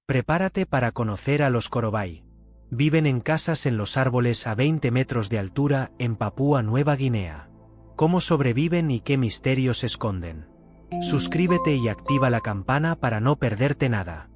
Prepárate para conocer a los Corobai. Viven en casas en los árboles a 20 metros de altura en Papúa Nueva Guinea. ¿Cómo sobreviven y qué misterios esconden? Suscríbete y activa la campana para no perderte nada.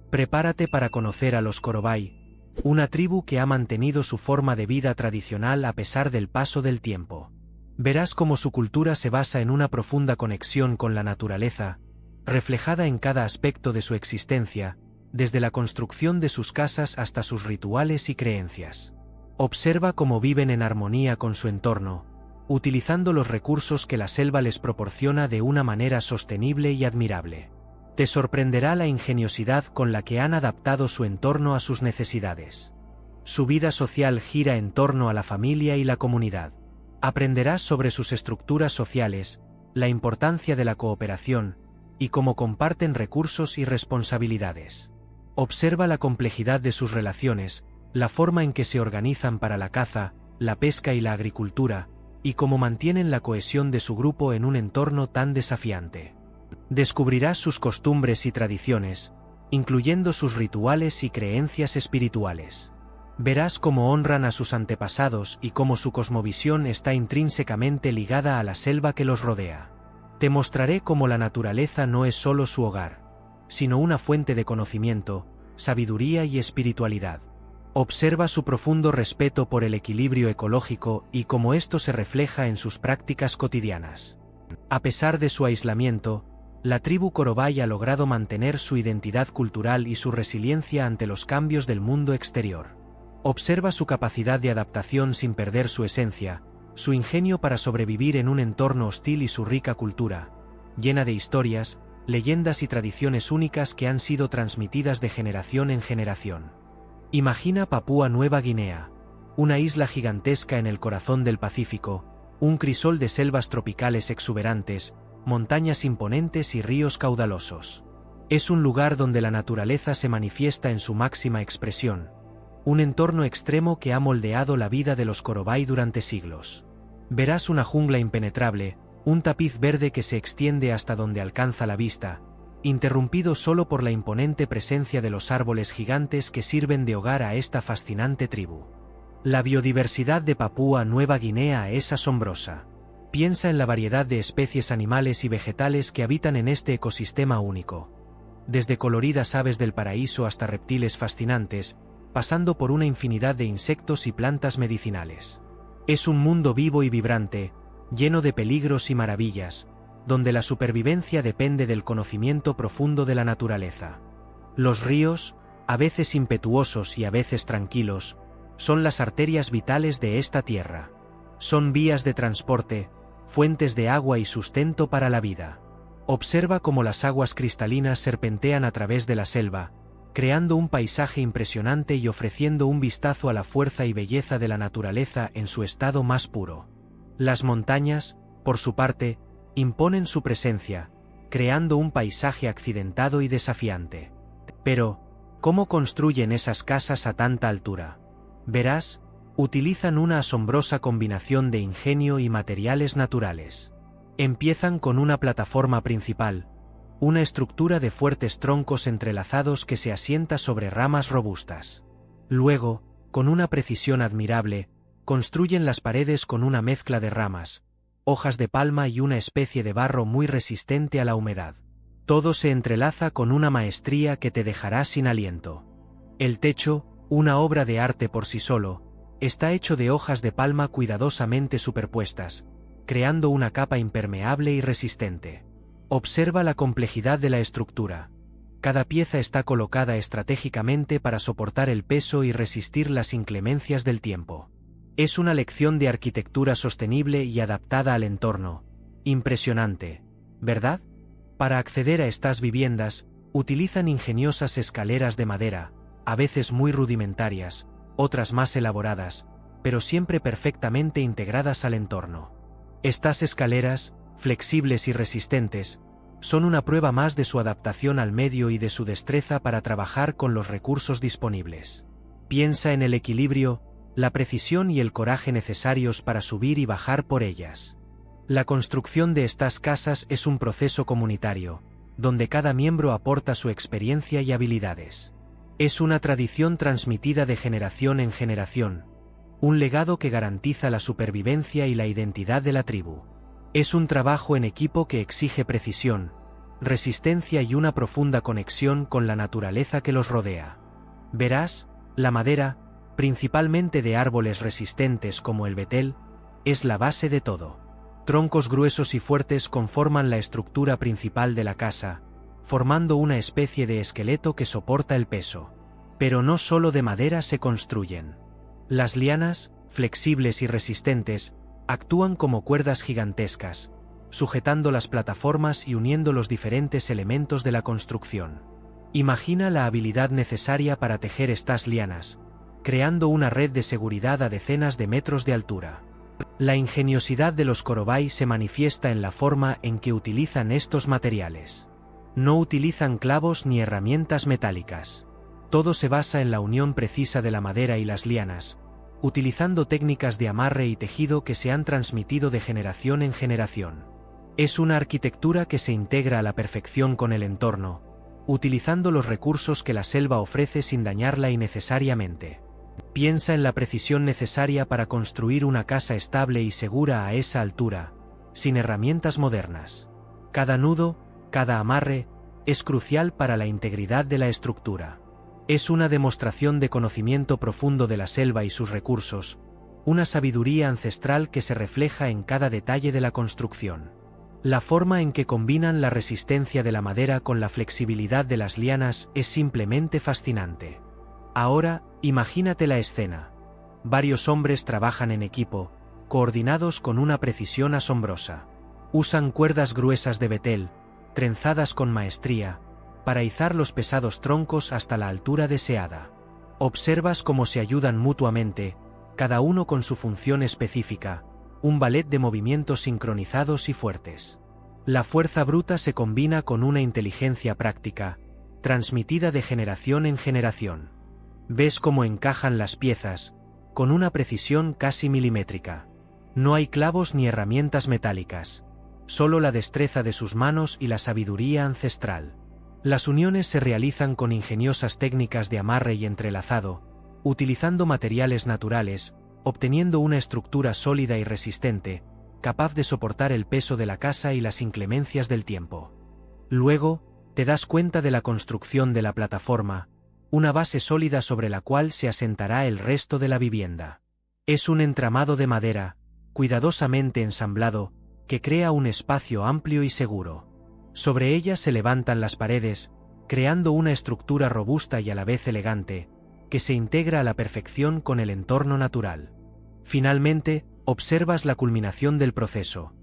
Prepárate para conocer a los Corobai, una tribu que ha mantenido su forma de vida tradicional a pesar del paso del tiempo. Verás cómo su cultura se basa en una profunda conexión con la naturaleza, reflejada en cada aspecto de su existencia, desde la construcción de sus casas hasta sus rituales y creencias. Observa cómo viven en armonía con su entorno, utilizando los recursos que la selva les proporciona de una manera sostenible y admirable. Te sorprenderá la ingeniosidad con la que han adaptado su entorno a sus necesidades. Su vida social gira en torno a la familia y la comunidad. Aprenderás sobre sus estructuras sociales, la importancia de la cooperación, y cómo comparten recursos y responsabilidades. Observa la complejidad de sus relaciones, la forma en que se organizan para la caza, la pesca y la agricultura, y cómo mantienen la cohesión de su grupo en un entorno tan desafiante. Descubrirás sus costumbres y tradiciones, incluyendo sus rituales y creencias espirituales. Verás cómo honran a sus antepasados y cómo su cosmovisión está intrínsecamente ligada a la selva que los rodea. Te mostraré cómo la naturaleza no es solo su hogar, sino una fuente de conocimiento, sabiduría y espiritualidad. Observa su profundo respeto por el equilibrio ecológico y cómo esto se refleja en sus prácticas cotidianas. A pesar de su aislamiento, la tribu Corobai ha logrado mantener su identidad cultural y su resiliencia ante los cambios del mundo exterior. Observa su capacidad de adaptación sin perder su esencia, su ingenio para sobrevivir en un entorno hostil y su rica cultura, llena de historias, leyendas y tradiciones únicas que han sido transmitidas de generación en generación. Imagina Papúa Nueva Guinea, una isla gigantesca en el corazón del Pacífico, un crisol de selvas tropicales exuberantes, montañas imponentes y ríos caudalosos. Es un lugar donde la naturaleza se manifiesta en su máxima expresión, un entorno extremo que ha moldeado la vida de los Corobai durante siglos. Verás una jungla impenetrable, un tapiz verde que se extiende hasta donde alcanza la vista, interrumpido solo por la imponente presencia de los árboles gigantes que sirven de hogar a esta fascinante tribu. La biodiversidad de Papúa Nueva Guinea es asombrosa. Piensa en la variedad de especies animales y vegetales que habitan en este ecosistema único. Desde coloridas aves del paraíso hasta reptiles fascinantes, pasando por una infinidad de insectos y plantas medicinales. Es un mundo vivo y vibrante, lleno de peligros y maravillas, donde la supervivencia depende del conocimiento profundo de la naturaleza. Los ríos, a veces impetuosos y a veces tranquilos, son las arterias vitales de esta tierra. Son vías de transporte, fuentes de agua y sustento para la vida. Observa cómo las aguas cristalinas serpentean a través de la selva, creando un paisaje impresionante y ofreciendo un vistazo a la fuerza y belleza de la naturaleza en su estado más puro. Las montañas, por su parte, imponen su presencia, creando un paisaje accidentado y desafiante. Pero, ¿cómo construyen esas casas a tanta altura? Verás, utilizan una asombrosa combinación de ingenio y materiales naturales. Empiezan con una plataforma principal, una estructura de fuertes troncos entrelazados que se asienta sobre ramas robustas. Luego, con una precisión admirable, construyen las paredes con una mezcla de ramas, hojas de palma y una especie de barro muy resistente a la humedad. Todo se entrelaza con una maestría que te dejará sin aliento. El techo, una obra de arte por sí solo, está hecho de hojas de palma cuidadosamente superpuestas, creando una capa impermeable y resistente. Observa la complejidad de la estructura. Cada pieza está colocada estratégicamente para soportar el peso y resistir las inclemencias del tiempo. Es una lección de arquitectura sostenible y adaptada al entorno. Impresionante, ¿verdad? Para acceder a estas viviendas, utilizan ingeniosas escaleras de madera, a veces muy rudimentarias, otras más elaboradas, pero siempre perfectamente integradas al entorno. Estas escaleras, flexibles y resistentes, son una prueba más de su adaptación al medio y de su destreza para trabajar con los recursos disponibles. Piensa en el equilibrio, la precisión y el coraje necesarios para subir y bajar por ellas. La construcción de estas casas es un proceso comunitario, donde cada miembro aporta su experiencia y habilidades. Es una tradición transmitida de generación en generación, un legado que garantiza la supervivencia y la identidad de la tribu. Es un trabajo en equipo que exige precisión, resistencia y una profunda conexión con la naturaleza que los rodea. Verás, la madera, principalmente de árboles resistentes como el betel, es la base de todo. Troncos gruesos y fuertes conforman la estructura principal de la casa, formando una especie de esqueleto que soporta el peso. Pero no solo de madera se construyen. Las lianas, flexibles y resistentes, actúan como cuerdas gigantescas, sujetando las plataformas y uniendo los diferentes elementos de la construcción. Imagina la habilidad necesaria para tejer estas lianas, creando una red de seguridad a decenas de metros de altura. La ingeniosidad de los Korobái se manifiesta en la forma en que utilizan estos materiales. No utilizan clavos ni herramientas metálicas. Todo se basa en la unión precisa de la madera y las lianas, utilizando técnicas de amarre y tejido que se han transmitido de generación en generación. Es una arquitectura que se integra a la perfección con el entorno, utilizando los recursos que la selva ofrece sin dañarla innecesariamente. Piensa en la precisión necesaria para construir una casa estable y segura a esa altura, sin herramientas modernas. Cada nudo, cada amarre, es crucial para la integridad de la estructura. Es una demostración de conocimiento profundo de la selva y sus recursos, una sabiduría ancestral que se refleja en cada detalle de la construcción. La forma en que combinan la resistencia de la madera con la flexibilidad de las lianas es simplemente fascinante. Ahora, imagínate la escena. Varios hombres trabajan en equipo, coordinados con una precisión asombrosa. Usan cuerdas gruesas de betel, trenzadas con maestría, para izar los pesados troncos hasta la altura deseada. Observas cómo se ayudan mutuamente, cada uno con su función específica, un ballet de movimientos sincronizados y fuertes. La fuerza bruta se combina con una inteligencia práctica, transmitida de generación en generación. Ves cómo encajan las piezas, con una precisión casi milimétrica. No hay clavos ni herramientas metálicas, solo la destreza de sus manos y la sabiduría ancestral. Las uniones se realizan con ingeniosas técnicas de amarre y entrelazado, utilizando materiales naturales, obteniendo una estructura sólida y resistente, capaz de soportar el peso de la casa y las inclemencias del tiempo. Luego, te das cuenta de la construcción de la plataforma, una base sólida sobre la cual se asentará el resto de la vivienda. Es un entramado de madera, cuidadosamente ensamblado, que crea un espacio amplio y seguro. Sobre ella se levantan las paredes, creando una estructura robusta y a la vez elegante, que se integra a la perfección con el entorno natural. Finalmente, observas la culminación del proceso.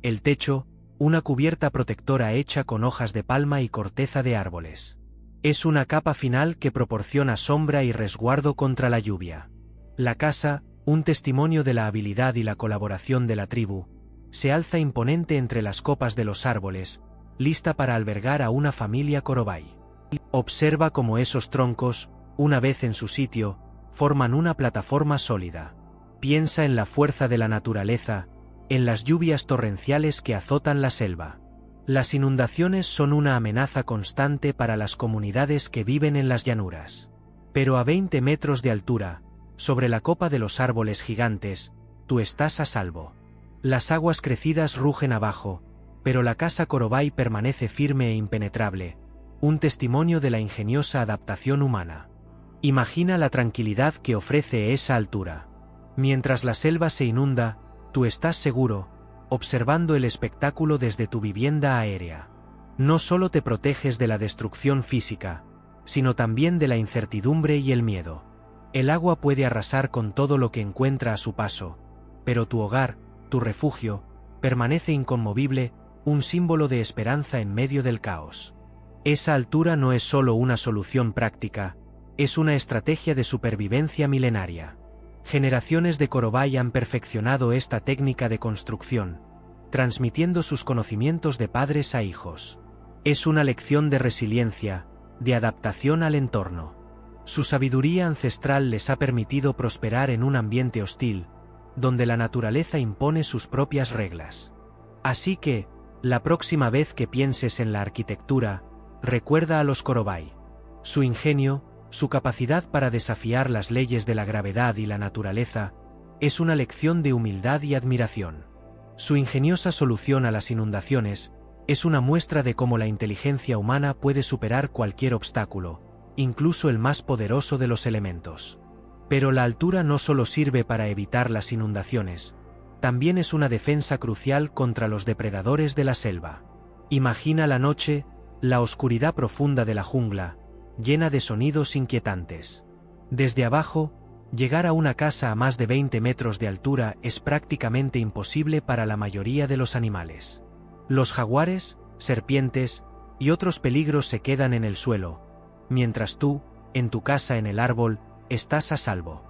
El techo, una cubierta protectora hecha con hojas de palma y corteza de árboles. Es una capa final que proporciona sombra y resguardo contra la lluvia. La casa, un testimonio de la habilidad y la colaboración de la tribu, se alza imponente entre las copas de los árboles, lista para albergar a una familia Korobái. Observa cómo esos troncos, una vez en su sitio, forman una plataforma sólida. Piensa en la fuerza de la naturaleza, en las lluvias torrenciales que azotan la selva. Las inundaciones son una amenaza constante para las comunidades que viven en las llanuras. Pero a 20 metros de altura, sobre la copa de los árboles gigantes, tú estás a salvo. Las aguas crecidas rugen abajo, pero la casa Korobái permanece firme e impenetrable, un testimonio de la ingeniosa adaptación humana. Imagina la tranquilidad que ofrece esa altura. Mientras la selva se inunda, tú estás seguro, observando el espectáculo desde tu vivienda aérea. No solo te proteges de la destrucción física, sino también de la incertidumbre y el miedo. El agua puede arrasar con todo lo que encuentra a su paso, pero tu hogar, tu refugio, permanece inconmovible, un símbolo de esperanza en medio del caos. Esa altura no es solo una solución práctica, es una estrategia de supervivencia milenaria. Generaciones de Korobái han perfeccionado esta técnica de construcción, transmitiendo sus conocimientos de padres a hijos. Es una lección de resiliencia, de adaptación al entorno. Su sabiduría ancestral les ha permitido prosperar en un ambiente hostil, donde la naturaleza impone sus propias reglas. Así que, la próxima vez que pienses en la arquitectura, recuerda a los Korobái. Su ingenio, Su capacidad para desafiar las leyes de la gravedad y la naturaleza es una lección de humildad y admiración. Su ingeniosa solución a las inundaciones es una muestra de cómo la inteligencia humana puede superar cualquier obstáculo, incluso el más poderoso de los elementos. Pero la altura no solo sirve para evitar las inundaciones, también es una defensa crucial contra los depredadores de la selva. Imagina la noche, la oscuridad profunda de la jungla, llena de sonidos inquietantes. Desde abajo, llegar a una casa a más de 20 metros de altura es prácticamente imposible para la mayoría de los animales. Los jaguares, serpientes y otros peligros se quedan en el suelo, mientras tú, en tu casa en el árbol, estás a salvo.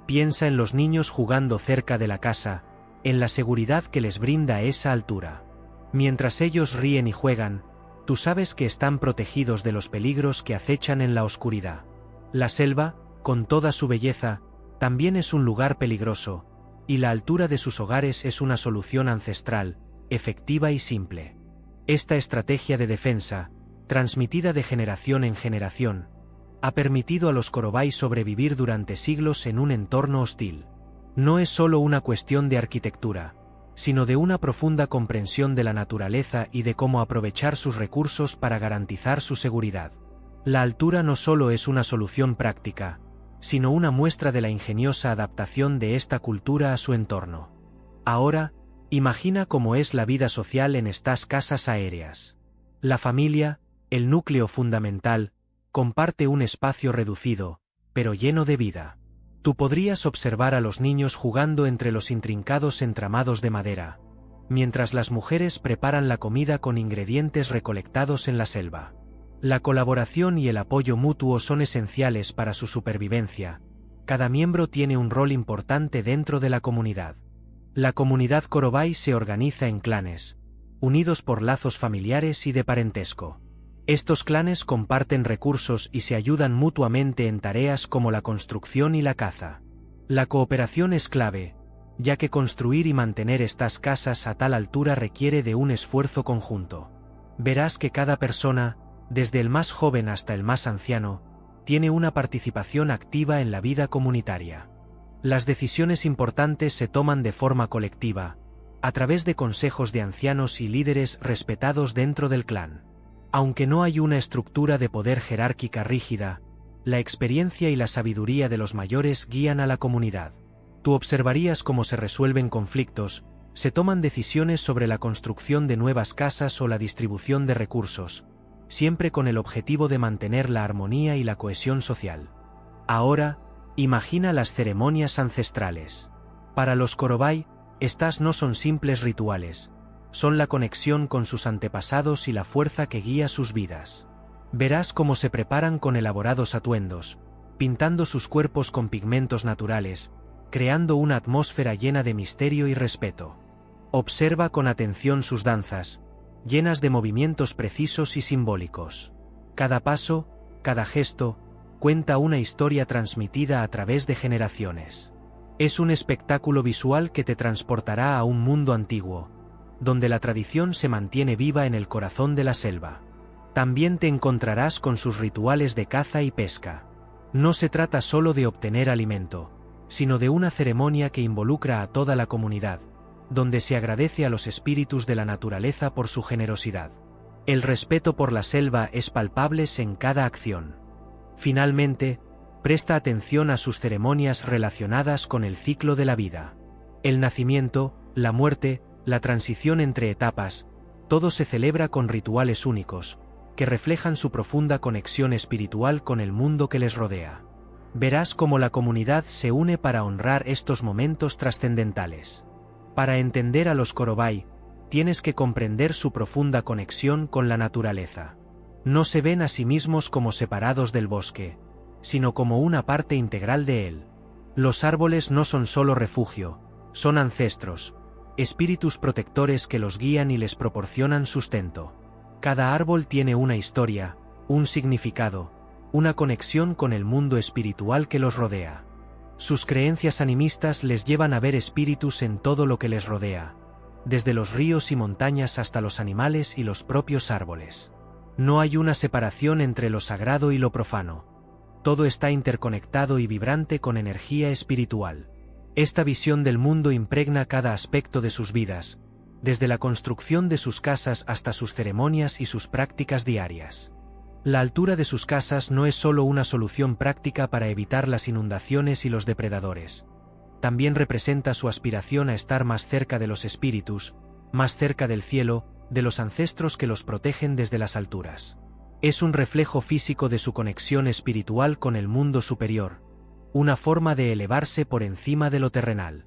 Piensa en los niños jugando cerca de la casa, en la seguridad que les brinda esa altura. Mientras ellos ríen y juegan, tú sabes que están protegidos de los peligros que acechan en la oscuridad. La selva, con toda su belleza, también es un lugar peligroso, y la altura de sus hogares es una solución ancestral, efectiva y simple. Esta estrategia de defensa, transmitida de generación en generación, ha permitido a los Korobái sobrevivir durante siglos en un entorno hostil. No es solo una cuestión de arquitectura, sino de una profunda comprensión de la naturaleza y de cómo aprovechar sus recursos para garantizar su seguridad. La altura no solo es una solución práctica, sino una muestra de la ingeniosa adaptación de esta cultura a su entorno. Ahora, imagina cómo es la vida social en estas casas aéreas. La familia, el núcleo fundamental, comparte un espacio reducido, pero lleno de vida. Tú podrías observar a los niños jugando entre los intrincados entramados de madera, mientras las mujeres preparan la comida con ingredientes recolectados en la selva. La colaboración y el apoyo mutuo son esenciales para su supervivencia. Cada miembro tiene un rol importante dentro de la comunidad. La comunidad Korobái se organiza en clanes, unidos por lazos familiares y de parentesco. Estos clanes comparten recursos y se ayudan mutuamente en tareas como la construcción y la caza. La cooperación es clave, ya que construir y mantener estas casas a tal altura requiere de un esfuerzo conjunto. Verás que cada persona, desde el más joven hasta el más anciano, tiene una participación activa en la vida comunitaria. Las decisiones importantes se toman de forma colectiva, a través de consejos de ancianos y líderes respetados dentro del clan. Aunque no hay una estructura de poder jerárquica rígida, la experiencia y la sabiduría de los mayores guían a la comunidad. Tú observarías cómo se resuelven conflictos, se toman decisiones sobre la construcción de nuevas casas o la distribución de recursos, siempre con el objetivo de mantener la armonía y la cohesión social. Ahora, imagina las ceremonias ancestrales. Para los Korobái, estas no son simples rituales, son la conexión con sus antepasados y la fuerza que guía sus vidas. Verás cómo se preparan con elaborados atuendos, pintando sus cuerpos con pigmentos naturales, creando una atmósfera llena de misterio y respeto. Observa con atención sus danzas, llenas de movimientos precisos y simbólicos. Cada paso, cada gesto, cuenta una historia transmitida a través de generaciones. Es un espectáculo visual que te transportará a un mundo antiguo, donde la tradición se mantiene viva en el corazón de la selva. También te encontrarás con sus rituales de caza y pesca. No se trata solo de obtener alimento, sino de una ceremonia que involucra a toda la comunidad, donde se agradece a los espíritus de la naturaleza por su generosidad. El respeto por la selva es palpable en cada acción. Finalmente, presta atención a sus ceremonias relacionadas con el ciclo de la vida. El nacimiento, la muerte, la transición entre etapas, todo se celebra con rituales únicos, que reflejan su profunda conexión espiritual con el mundo que les rodea. Verás cómo la comunidad se une para honrar estos momentos trascendentales. Para entender a los Korobái, tienes que comprender su profunda conexión con la naturaleza. No se ven a sí mismos como separados del bosque, sino como una parte integral de él. Los árboles no son solo refugio, son ancestros, espíritus protectores que los guían y les proporcionan sustento. Cada árbol tiene una historia, un significado, una conexión con el mundo espiritual que los rodea. Sus creencias animistas les llevan a ver espíritus en todo lo que les rodea, desde los ríos y montañas hasta los animales y los propios árboles. No hay una separación entre lo sagrado y lo profano. Todo está interconectado y vibrante con energía espiritual. Esta visión del mundo impregna cada aspecto de sus vidas, desde la construcción de sus casas hasta sus ceremonias y sus prácticas diarias. La altura de sus casas no es solo una solución práctica para evitar las inundaciones y los depredadores. También representa su aspiración a estar más cerca de los espíritus, más cerca del cielo, de los ancestros que los protegen desde las alturas. Es un reflejo físico de su conexión espiritual con el mundo superior, una forma de elevarse por encima de lo terrenal.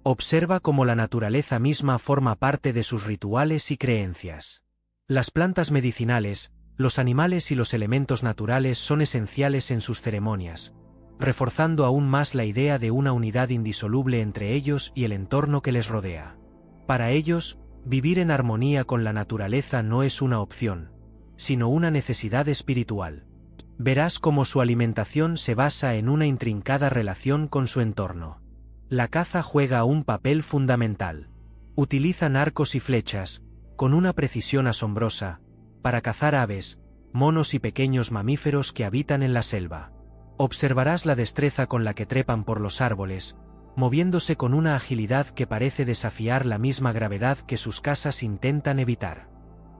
Observa cómo la naturaleza misma forma parte de sus rituales y creencias. Las plantas medicinales, los animales y los elementos naturales son esenciales en sus ceremonias, reforzando aún más la idea de una unidad indisoluble entre ellos y el entorno que les rodea. Para ellos, vivir en armonía con la naturaleza no es una opción, sino una necesidad espiritual. Verás cómo su alimentación se basa en una intrincada relación con su entorno. La caza juega un papel fundamental. Utilizan arcos y flechas, con una precisión asombrosa, para cazar aves, monos y pequeños mamíferos que habitan en la selva. Observarás la destreza con la que trepan por los árboles, moviéndose con una agilidad que parece desafiar la misma gravedad que sus casas intentan evitar.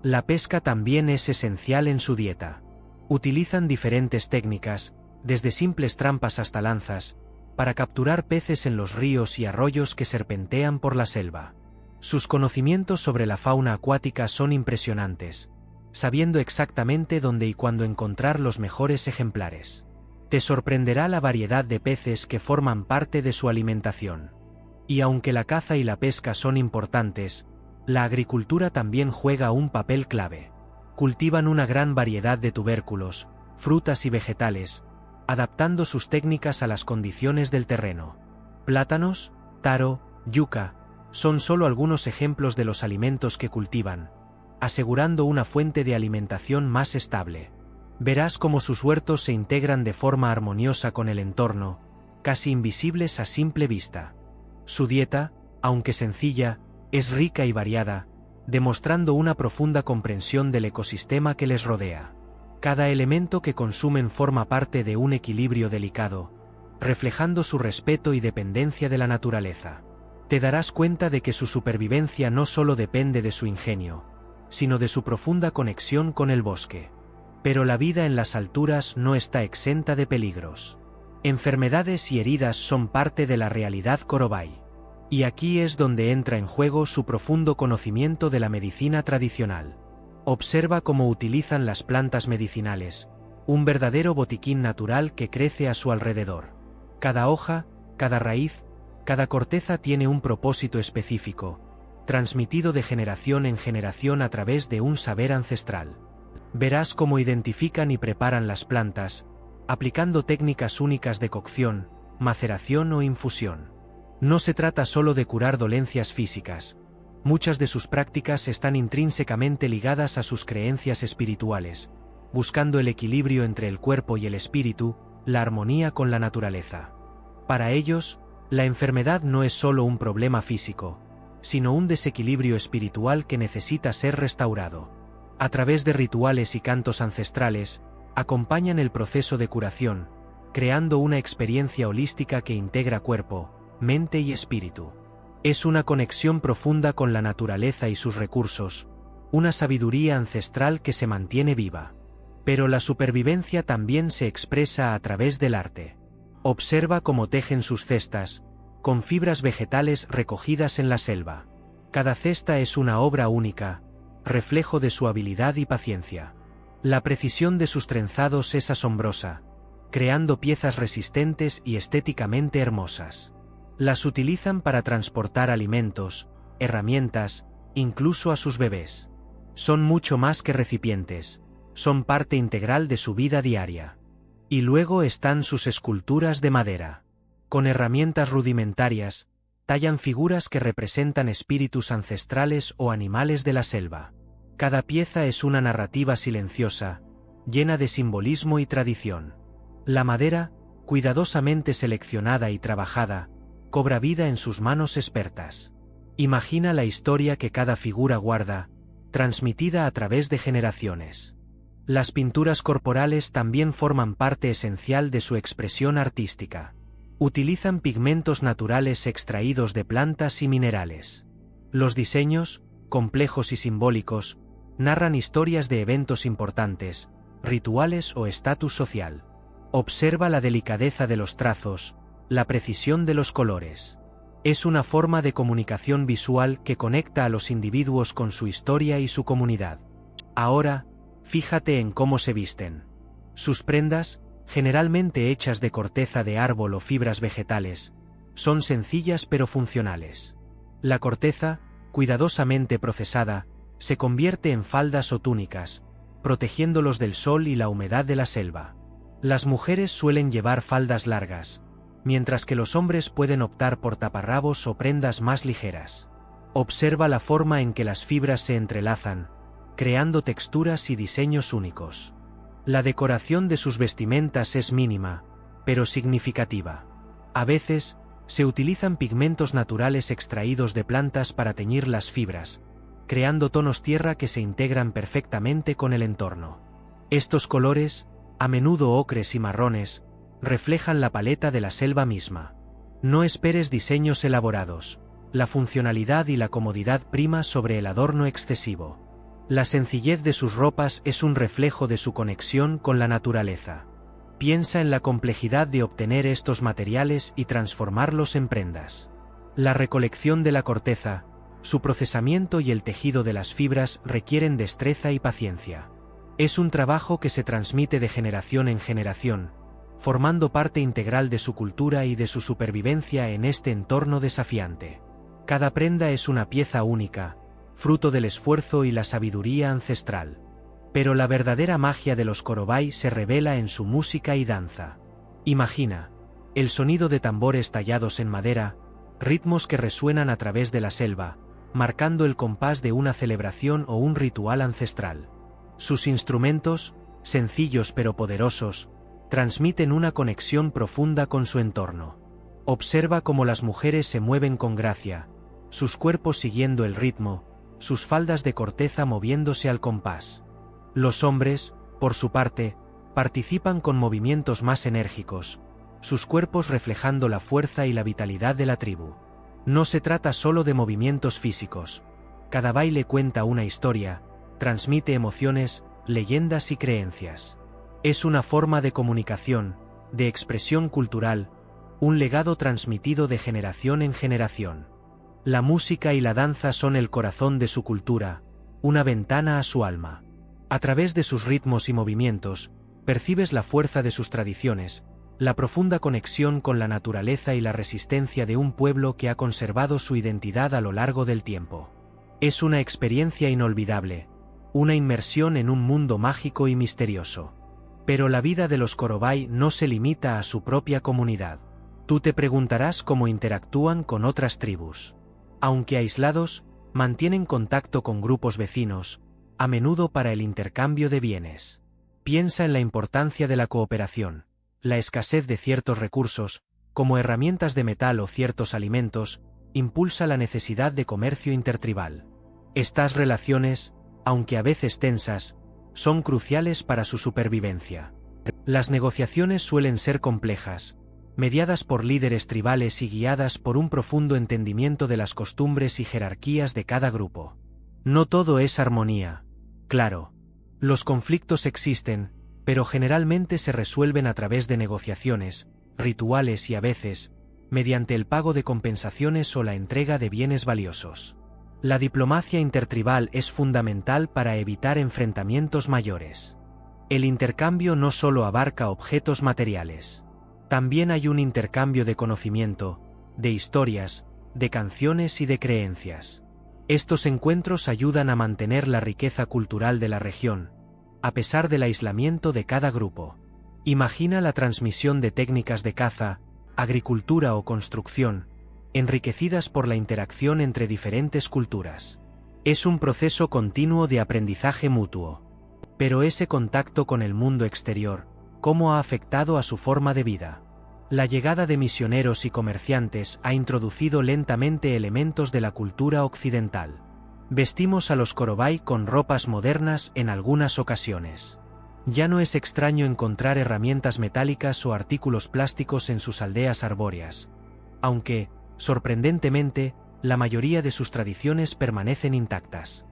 La pesca también es esencial en su dieta. Utilizan diferentes técnicas, desde simples trampas hasta lanzas, para capturar peces en los ríos y arroyos que serpentean por la selva. Sus conocimientos sobre la fauna acuática son impresionantes, sabiendo exactamente dónde y cuándo encontrar los mejores ejemplares. Te sorprenderá la variedad de peces que forman parte de su alimentación. Y aunque la caza y la pesca son importantes, la agricultura también juega un papel clave. Cultivan una gran variedad de tubérculos, frutas y vegetales, adaptando sus técnicas a las condiciones del terreno. Plátanos, taro, yuca, son solo algunos ejemplos de los alimentos que cultivan, asegurando una fuente de alimentación más estable. Verás cómo sus huertos se integran de forma armoniosa con el entorno, casi invisibles a simple vista. Su dieta, aunque sencilla, es rica y variada, demostrando una profunda comprensión del ecosistema que les rodea. Cada elemento que consumen forma parte de un equilibrio delicado, reflejando su respeto y dependencia de la naturaleza. Te darás cuenta de que su supervivencia no solo depende de su ingenio, sino de su profunda conexión con el bosque. Pero la vida en las alturas no está exenta de peligros. Enfermedades y heridas son parte de la realidad Korobai. Y aquí es donde entra en juego su profundo conocimiento de la medicina tradicional. Observa cómo utilizan las plantas medicinales, un verdadero botiquín natural que crece a su alrededor. Cada hoja, cada raíz, cada corteza tiene un propósito específico, transmitido de generación en generación a través de un saber ancestral. Verás cómo identifican y preparan las plantas, aplicando técnicas únicas de cocción, maceración o infusión. No se trata solo de curar dolencias físicas. Muchas de sus prácticas están intrínsecamente ligadas a sus creencias espirituales, buscando el equilibrio entre el cuerpo y el espíritu, la armonía con la naturaleza. Para ellos, la enfermedad no es solo un problema físico, sino un desequilibrio espiritual que necesita ser restaurado. A través de rituales y cantos ancestrales, acompañan el proceso de curación, creando una experiencia holística que integra cuerpo, mente y espíritu. Es una conexión profunda con la naturaleza y sus recursos, una sabiduría ancestral que se mantiene viva. Pero la supervivencia también se expresa a través del arte. Observa cómo tejen sus cestas, con fibras vegetales recogidas en la selva. Cada cesta es una obra única, reflejo de su habilidad y paciencia. La precisión de sus trenzados es asombrosa, creando piezas resistentes y estéticamente hermosas. Las utilizan para transportar alimentos, herramientas, incluso a sus bebés. Son mucho más que recipientes, son parte integral de su vida diaria. Y luego están sus esculturas de madera. Con herramientas rudimentarias, tallan figuras que representan espíritus ancestrales o animales de la selva. Cada pieza es una narrativa silenciosa, llena de simbolismo y tradición. La madera, cuidadosamente seleccionada y trabajada, cobra vida en sus manos expertas. Imagina la historia que cada figura guarda, transmitida a través de generaciones. Las pinturas corporales también forman parte esencial de su expresión artística. Utilizan pigmentos naturales extraídos de plantas y minerales. Los diseños, complejos y simbólicos, narran historias de eventos importantes, rituales o estatus social. Observa la delicadeza de los trazos, la precisión de los colores. Es una forma de comunicación visual que conecta a los individuos con su historia y su comunidad. Ahora, fíjate en cómo se visten. Sus prendas, generalmente hechas de corteza de árbol o fibras vegetales, son sencillas pero funcionales. La corteza, cuidadosamente procesada, se convierte en faldas o túnicas, protegiéndolos del sol y la humedad de la selva. Las mujeres suelen llevar faldas largas, mientras que los hombres pueden optar por taparrabos o prendas más ligeras. Observa la forma en que las fibras se entrelazan, creando texturas y diseños únicos. La decoración de sus vestimentas es mínima, pero significativa. A veces, se utilizan pigmentos naturales extraídos de plantas para teñir las fibras, creando tonos tierra que se integran perfectamente con el entorno. Estos colores, a menudo ocres y marrones, reflejan la paleta de la selva misma. No esperes diseños elaborados. La funcionalidad y la comodidad prima sobre el adorno excesivo. La sencillez de sus ropas es un reflejo de su conexión con la naturaleza. Piensa en la complejidad de obtener estos materiales y transformarlos en prendas. La recolección de la corteza, su procesamiento y el tejido de las fibras requieren destreza y paciencia. Es un trabajo que se transmite de generación en generación, formando parte integral de su cultura y de su supervivencia en este entorno desafiante. Cada prenda es una pieza única, fruto del esfuerzo y la sabiduría ancestral. Pero la verdadera magia de los Corovái se revela en su música y danza. Imagina, el sonido de tambores tallados en madera, ritmos que resuenan a través de la selva, marcando el compás de una celebración o un ritual ancestral. Sus instrumentos, sencillos pero poderosos, transmiten una conexión profunda con su entorno. Observa cómo las mujeres se mueven con gracia, sus cuerpos siguiendo el ritmo, sus faldas de corteza moviéndose al compás. Los hombres, por su parte, participan con movimientos más enérgicos, sus cuerpos reflejando la fuerza y la vitalidad de la tribu. No se trata solo de movimientos físicos. Cada baile cuenta una historia, transmite emociones, leyendas y creencias. Es una forma de comunicación, de expresión cultural, un legado transmitido de generación en generación. La música y la danza son el corazón de su cultura, una ventana a su alma. A través de sus ritmos y movimientos, percibes la fuerza de sus tradiciones, la profunda conexión con la naturaleza y la resistencia de un pueblo que ha conservado su identidad a lo largo del tiempo. Es una experiencia inolvidable, una inmersión en un mundo mágico y misterioso. Pero la vida de los Corovái no se limita a su propia comunidad. Tú te preguntarás cómo interactúan con otras tribus. Aunque aislados, mantienen contacto con grupos vecinos, a menudo para el intercambio de bienes. Piensa en la importancia de la cooperación. La escasez de ciertos recursos, como herramientas de metal o ciertos alimentos, impulsa la necesidad de comercio intertribal. Estas relaciones, aunque a veces tensas, son cruciales para su supervivencia. Las negociaciones suelen ser complejas, mediadas por líderes tribales y guiadas por un profundo entendimiento de las costumbres y jerarquías de cada grupo. No todo es armonía. Claro, los conflictos existen, pero generalmente se resuelven a través de negociaciones, rituales y a veces, mediante el pago de compensaciones o la entrega de bienes valiosos. La diplomacia intertribal es fundamental para evitar enfrentamientos mayores. El intercambio no solo abarca objetos materiales. También hay un intercambio de conocimiento, de historias, de canciones y de creencias. Estos encuentros ayudan a mantener la riqueza cultural de la región, a pesar del aislamiento de cada grupo. Imagina la transmisión de técnicas de caza, agricultura o construcción, enriquecidas por la interacción entre diferentes culturas. Es un proceso continuo de aprendizaje mutuo. Pero ese contacto con el mundo exterior, ¿cómo ha afectado a su forma de vida? La llegada de misioneros y comerciantes ha introducido lentamente elementos de la cultura occidental. Vestimos a los Corovái con ropas modernas en algunas ocasiones. Ya no es extraño encontrar herramientas metálicas o artículos plásticos en sus aldeas arbóreas. Aunque, sorprendentemente, la mayoría de sus tradiciones permanecen intactas.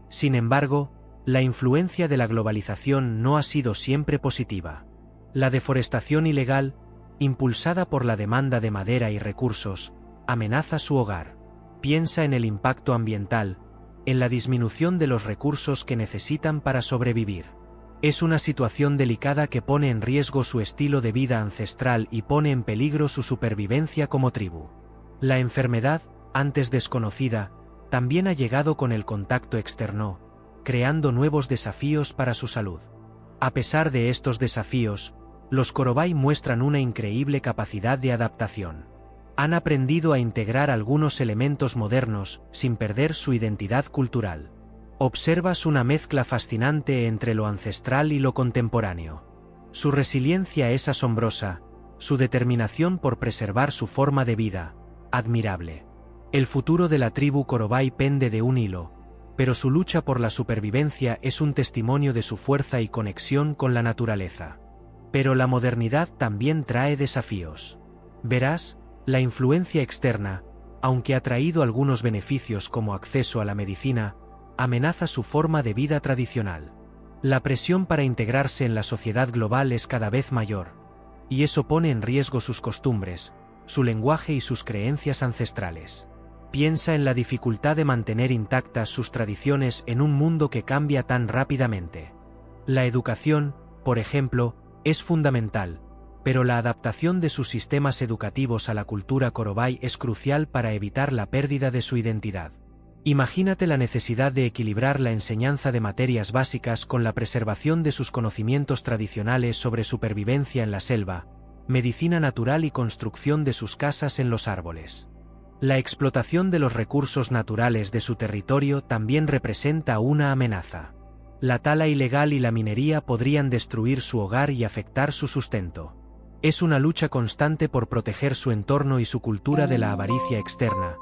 Sin embargo, la influencia de la globalización no ha sido siempre positiva. La deforestación ilegal, impulsada por la demanda de madera y recursos, amenaza su hogar. Piensa en el impacto ambiental, en la disminución de los recursos que necesitan para sobrevivir. Es una situación delicada que pone en riesgo su estilo de vida ancestral y pone en peligro su supervivencia como tribu. La enfermedad, antes desconocida, también ha llegado con el contacto externo, creando nuevos desafíos para su salud. A pesar de estos desafíos, los Korobái muestran una increíble capacidad de adaptación. Han aprendido a integrar algunos elementos modernos sin perder su identidad cultural. Observas una mezcla fascinante entre lo ancestral y lo contemporáneo. Su resiliencia es asombrosa, su determinación por preservar su forma de vida, admirable. El futuro de la tribu Korobái pende de un hilo, pero su lucha por la supervivencia es un testimonio de su fuerza y conexión con la naturaleza. Pero la modernidad también trae desafíos. Verás, la influencia externa, aunque ha traído algunos beneficios como acceso a la medicina, amenaza su forma de vida tradicional. La presión para integrarse en la sociedad global es cada vez mayor, y eso pone en riesgo sus costumbres, su lenguaje y sus creencias ancestrales. Piensa en la dificultad de mantener intactas sus tradiciones en un mundo que cambia tan rápidamente. La educación, por ejemplo, es fundamental, pero la adaptación de sus sistemas educativos a la cultura Korobái es crucial para evitar la pérdida de su identidad. Imagínate la necesidad de equilibrar la enseñanza de materias básicas con la preservación de sus conocimientos tradicionales sobre supervivencia en la selva, medicina natural y construcción de sus casas en los árboles. La explotación de los recursos naturales de su territorio también representa una amenaza. La tala ilegal y la minería podrían destruir su hogar y afectar su sustento. Es una lucha constante por proteger su entorno y su cultura de la avaricia externa,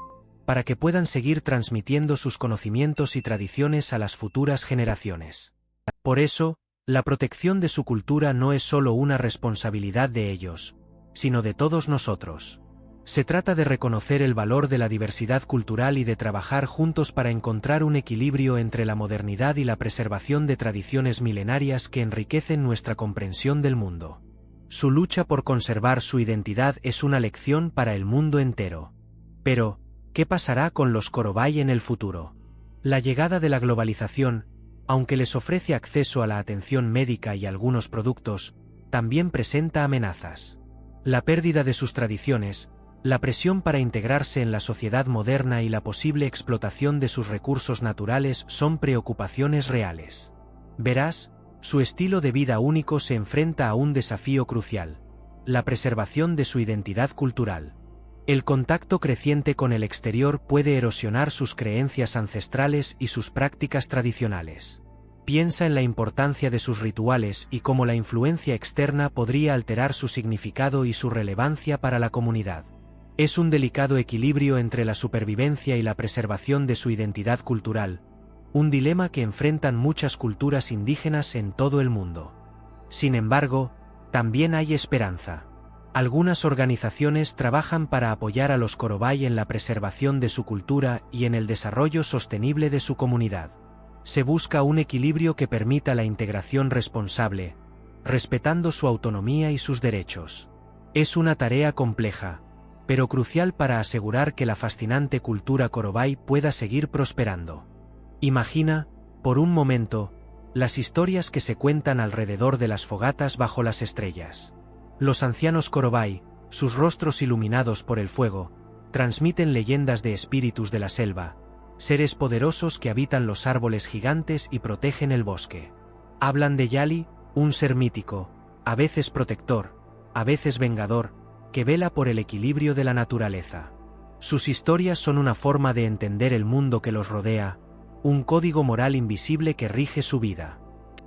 para que puedan seguir transmitiendo sus conocimientos y tradiciones a las futuras generaciones. Por eso, la protección de su cultura no es solo una responsabilidad de ellos, sino de todos nosotros. Se trata de reconocer el valor de la diversidad cultural y de trabajar juntos para encontrar un equilibrio entre la modernidad y la preservación de tradiciones milenarias que enriquecen nuestra comprensión del mundo. Su lucha por conservar su identidad es una lección para el mundo entero. Pero, ¿qué pasará con los Korobái en el futuro? La llegada de la globalización, aunque les ofrece acceso a la atención médica y algunos productos, también presenta amenazas. La pérdida de sus tradiciones, la presión para integrarse en la sociedad moderna y la posible explotación de sus recursos naturales son preocupaciones reales. Verás, su estilo de vida único se enfrenta a un desafío crucial: la preservación de su identidad cultural. El contacto creciente con el exterior puede erosionar sus creencias ancestrales y sus prácticas tradicionales. Piensa en la importancia de sus rituales y cómo la influencia externa podría alterar su significado y su relevancia para la comunidad. Es un delicado equilibrio entre la supervivencia y la preservación de su identidad cultural, un dilema que enfrentan muchas culturas indígenas en todo el mundo. Sin embargo, también hay esperanza. Algunas organizaciones trabajan para apoyar a los Korobái en la preservación de su cultura y en el desarrollo sostenible de su comunidad. Se busca un equilibrio que permita la integración responsable, respetando su autonomía y sus derechos. Es una tarea compleja, pero crucial para asegurar que la fascinante cultura Korobái pueda seguir prosperando. Imagina, por un momento, las historias que se cuentan alrededor de las fogatas bajo las estrellas. Los ancianos Korobái, sus rostros iluminados por el fuego, transmiten leyendas de espíritus de la selva, seres poderosos que habitan los árboles gigantes y protegen el bosque. Hablan de Yali, un ser mítico, a veces protector, a veces vengador, que vela por el equilibrio de la naturaleza. Sus historias son una forma de entender el mundo que los rodea, un código moral invisible que rige su vida.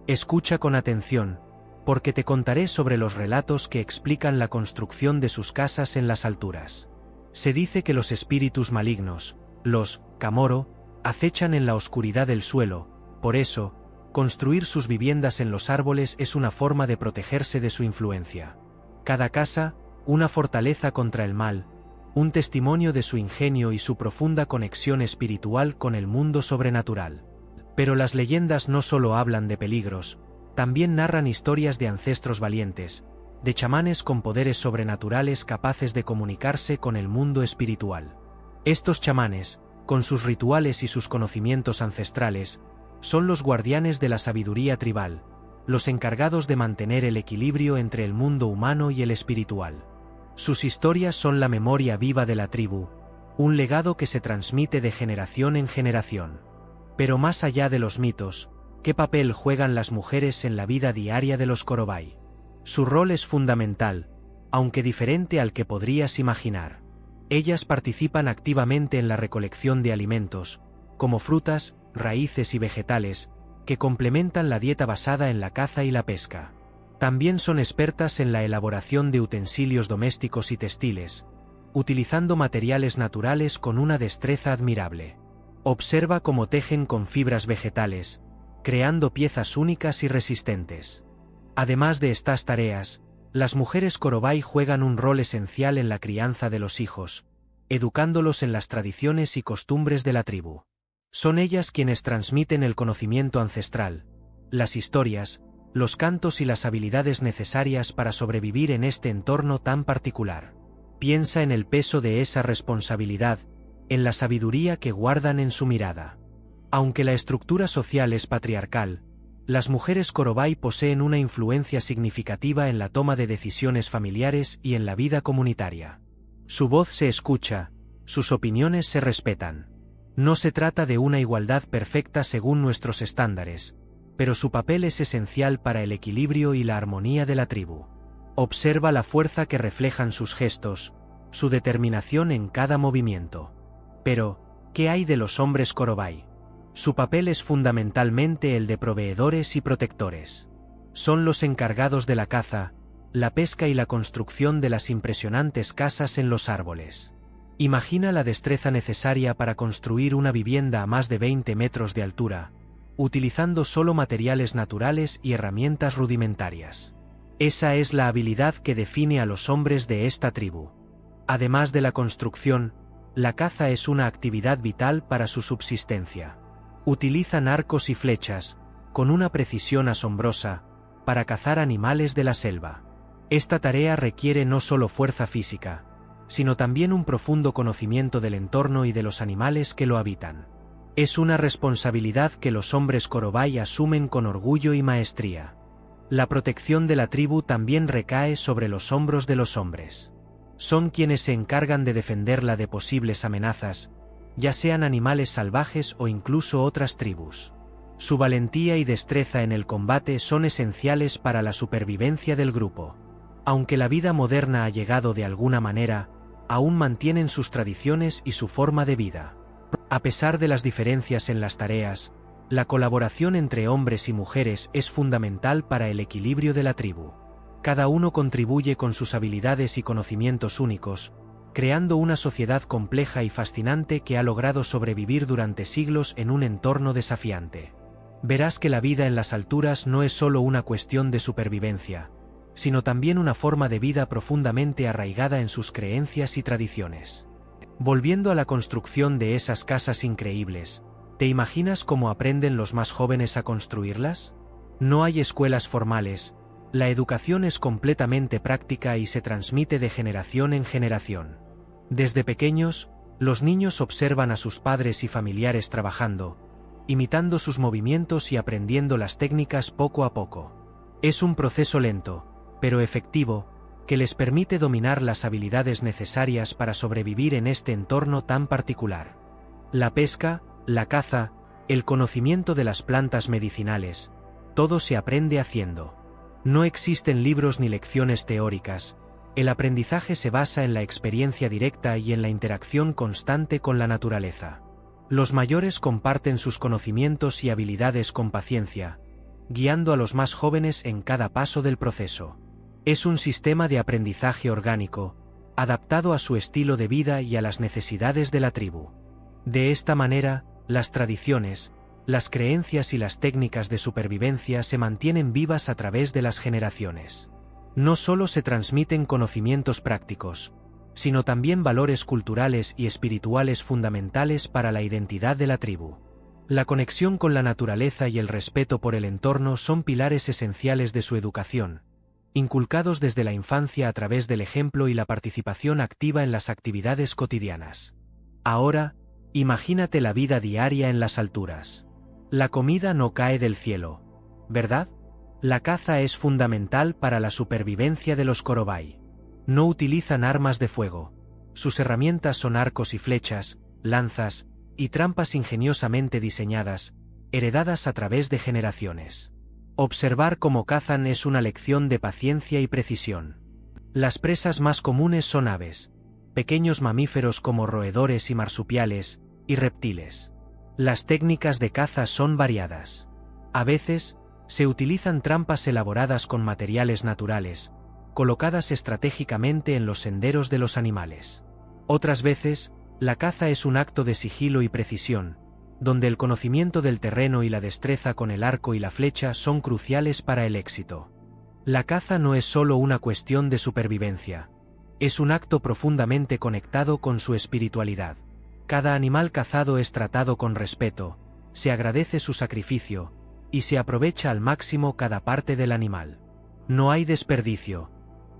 Escucha con atención, porque te contaré sobre los relatos que explican la construcción de sus casas en las alturas. Se dice que los espíritus malignos, los Kamoro, acechan en la oscuridad del suelo, por eso, Construir sus viviendas en los árboles es una forma de protegerse de su influencia. Cada casa, una fortaleza contra el mal, un testimonio de su ingenio y su profunda conexión espiritual con el mundo sobrenatural. Pero las leyendas no solo hablan de peligros, también narran historias de ancestros valientes, de chamanes con poderes sobrenaturales capaces de comunicarse con el mundo espiritual. Estos chamanes, con sus rituales y sus conocimientos ancestrales, son los guardianes de la sabiduría tribal, los encargados de mantener el equilibrio entre el mundo humano y el espiritual. Sus historias son la memoria viva de la tribu, un legado que se transmite de generación en generación. Pero más allá de los mitos, ¿qué papel juegan las mujeres en la vida diaria de los Corobai? Su rol es fundamental, aunque diferente al que podrías imaginar. Ellas participan activamente en la recolección de alimentos, como frutas, raíces y vegetales, que complementan la dieta basada en la caza y la pesca. También son expertas en la elaboración de utensilios domésticos y textiles, utilizando materiales naturales con una destreza admirable. Observa cómo tejen con fibras vegetales, creando piezas únicas y resistentes. Además de estas tareas, las mujeres Corobai juegan un rol esencial en la crianza de los hijos, educándolos en las tradiciones y costumbres de la tribu. Son ellas quienes transmiten el conocimiento ancestral, las historias, los cantos y las habilidades necesarias para sobrevivir en este entorno tan particular. Piensa en el peso de esa responsabilidad, en la sabiduría que guardan en su mirada. Aunque la estructura social es patriarcal, las mujeres Corobai poseen una influencia significativa en la toma de decisiones familiares y en la vida comunitaria. Su voz se escucha, sus opiniones se respetan. No se trata de una igualdad perfecta según nuestros estándares, pero su papel es esencial para el equilibrio y la armonía de la tribu. Observa la fuerza que reflejan sus gestos, su determinación en cada movimiento. Pero, ¿qué hay de los hombres Corobai? Su papel es fundamentalmente el de proveedores y protectores. Son los encargados de la caza, la pesca y la construcción de las impresionantes casas en los árboles. Imagina la destreza necesaria para construir una vivienda a más de 20 metros de altura, utilizando solo materiales naturales y herramientas rudimentarias. Esa es la habilidad que define a los hombres de esta tribu. Además de la construcción, la caza es una actividad vital para su subsistencia. Utilizan arcos y flechas, con una precisión asombrosa, para cazar animales de la selva. Esta tarea requiere no solo fuerza física, sino también un profundo conocimiento del entorno y de los animales que lo habitan. Es una responsabilidad que los hombres Corobai asumen con orgullo y maestría. La protección de la tribu también recae sobre los hombros de los hombres. Son quienes se encargan de defenderla de posibles amenazas, ya sean animales salvajes o incluso otras tribus. Su valentía y destreza en el combate son esenciales para la supervivencia del grupo. Aunque la vida moderna ha llegado de alguna manera, aún mantienen sus tradiciones y su forma de vida. A pesar de las diferencias en las tareas, la colaboración entre hombres y mujeres es fundamental para el equilibrio de la tribu. Cada uno contribuye con sus habilidades y conocimientos únicos, creando una sociedad compleja y fascinante que ha logrado sobrevivir durante siglos en un entorno desafiante. Verás que la vida en las alturas no es solo una cuestión de supervivencia, sino también una forma de vida profundamente arraigada en sus creencias y tradiciones. Volviendo a la construcción de esas casas increíbles, ¿te imaginas cómo aprenden los más jóvenes a construirlas? No hay escuelas formales, la educación es completamente práctica y se transmite de generación en generación. Desde pequeños, los niños observan a sus padres y familiares trabajando, imitando sus movimientos y aprendiendo las técnicas poco a poco. Es un proceso lento, pero efectivo, que les permite dominar las habilidades necesarias para sobrevivir en este entorno tan particular. La pesca, la caza, el conocimiento de las plantas medicinales, todo se aprende haciendo. No existen libros ni lecciones teóricas, el aprendizaje se basa en la experiencia directa y en la interacción constante con la naturaleza. Los mayores comparten sus conocimientos y habilidades con paciencia, guiando a los más jóvenes en cada paso del proceso. Es un sistema de aprendizaje orgánico, adaptado a su estilo de vida y a las necesidades de la tribu. De esta manera, las tradiciones, Las creencias y las técnicas de supervivencia se mantienen vivas a través de las generaciones. No solo se transmiten conocimientos prácticos, sino también valores culturales y espirituales fundamentales para la identidad de la tribu. La conexión con la naturaleza y el respeto por el entorno son pilares esenciales de su educación, inculcados desde la infancia a través del ejemplo y la participación activa en las actividades cotidianas. Ahora, imagínate la vida diaria en las alturas. La comida no cae del cielo, ¿verdad? La caza es fundamental para la supervivencia de los Corobai. No utilizan armas de fuego. Sus herramientas son arcos y flechas, lanzas y trampas ingeniosamente diseñadas, heredadas a través de generaciones. Observar cómo cazan es una lección de paciencia y precisión. Las presas más comunes son aves, pequeños mamíferos como roedores y marsupiales, y reptiles. Las técnicas de caza son variadas. A veces, se utilizan trampas elaboradas con materiales naturales, colocadas estratégicamente en los senderos de los animales. Otras veces, la caza es un acto de sigilo y precisión, donde el conocimiento del terreno y la destreza con el arco y la flecha son cruciales para el éxito. La caza no es solo una cuestión de supervivencia, es un acto profundamente conectado con su espiritualidad. Cada animal cazado es tratado con respeto, se agradece su sacrificio, y se aprovecha al máximo cada parte del animal. No hay desperdicio.